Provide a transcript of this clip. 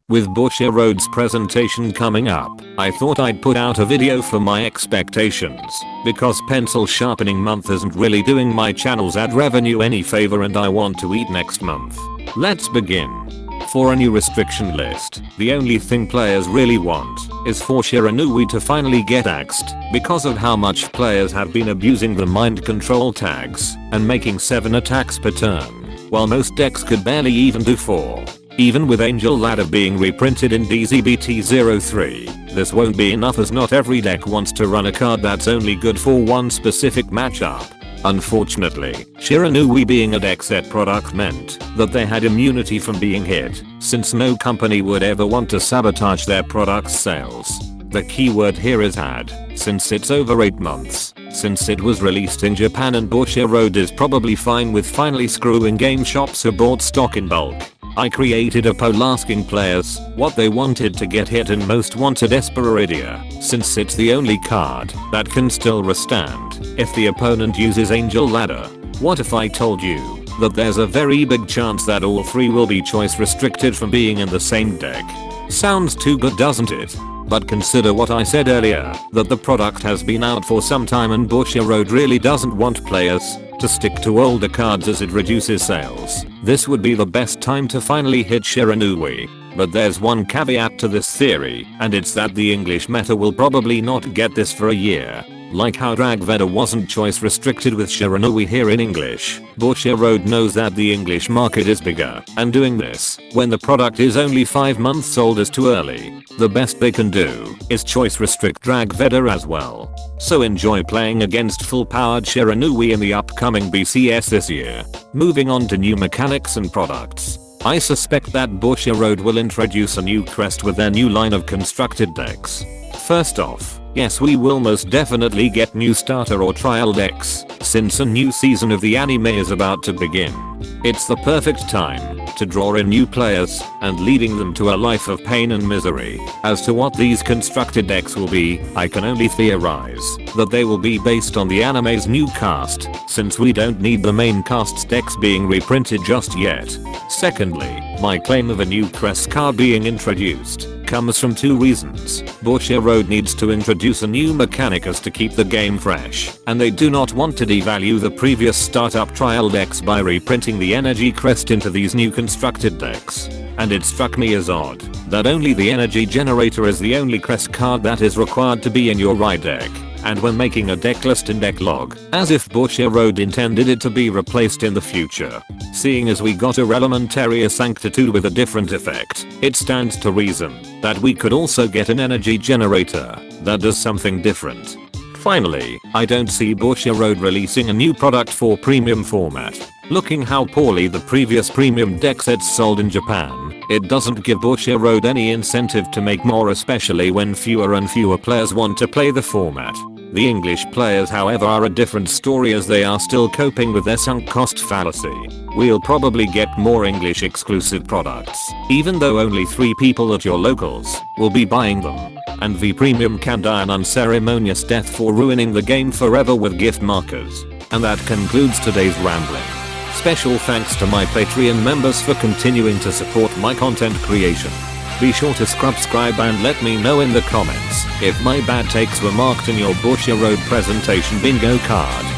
With Bushiroad's presentation coming up, I thought I'd put out a video for my expectations, because pencil sharpening month isn't really doing my channel's ad revenue any favor and I want to eat next month. Let's begin. For a new restriction list, the only thing players really want is for Shiranui to finally get axed because of how much players have been abusing the mind control tags and making 7 attacks per turn, while most decks could barely even do 4. Even with Angel Ladder being reprinted in DZBT03, this won't be enough as not every deck wants to run a card that's only good for one specific matchup. Unfortunately, Shiranui being a deck set product meant that they had immunity from being hit, since no company would ever want to sabotage their product's sales. The keyword here is had, since it's over 8 months since it was released in Japan, and Bushiroad is probably fine with finally screwing game shops who bought stock in bulk. I created a poll asking players what they wanted to get hit and most wanted Esperidia, since it's the only card that can still withstand if the opponent uses Angel Ladder. What if I told you that there's a very big chance that all 3 will be choice restricted from being in the same deck? Sounds too good, doesn't it? But consider what I said earlier, that the product has been out for some time and Bushiroad really doesn't want players to stick to older cards as it reduces sales. This would be the best time to finally hit Shiranui. But there's one caveat to this theory, and it's that the English meta will probably not get this for a year. Like how Dragveda wasn't choice restricted with Shiranui here in English, Bushiroad knows that the English market is bigger, and doing this when the product is only 5 months old is too early. The best they can do is choice restrict Dragveda as well. So enjoy playing against full-powered Shiranui in the upcoming BCS this year. Moving on to new mechanics and products. I suspect that Bushiroad will introduce a new crest with their new line of constructed decks. First off, yes, we will most definitely get new starter or trial decks, since a new season of the anime is about to begin. It's the perfect time to draw in new players and leading them to a life of pain and misery. As to what these constructed decks will be, I can only theorize that they will be based on the anime's new cast, since we don't need the main cast's decks being reprinted just yet. Secondly, my claim of a new crest card being introduced comes from 2 reasons. Bushiroad needs to introduce a new mechanic as to keep the game fresh, and they do not want to devalue the previous startup trial decks by reprinting the energy crest into these new constructed decks. And it struck me as odd that only the energy generator is the only crest card that is required to be in your right deck. And when making a deck list in deck log, as if Bushiroad intended it to be replaced in the future. Seeing as we got a Elementaria Sanctitude with a different effect, it stands to reason that we could also get an energy generator that does something different. Finally, I don't see Bushiroad releasing a new product for premium format. Looking how poorly the previous premium deck sets sold in Japan, it doesn't give Bushiroad any incentive to make more, especially when fewer and fewer players want to play the format. The English players, however, are a different story, as they are still coping with their sunk cost fallacy. We'll probably get more English exclusive products, even though only 3 people at your locals will be buying them. And the premium can die an unceremonious death for ruining the game forever with gift markers. And that concludes today's rambling. Special thanks to my Patreon members for continuing to support my content creation. Be sure to subscribe and let me know in the comments if my bad takes were marked in your Bushiroad presentation bingo card.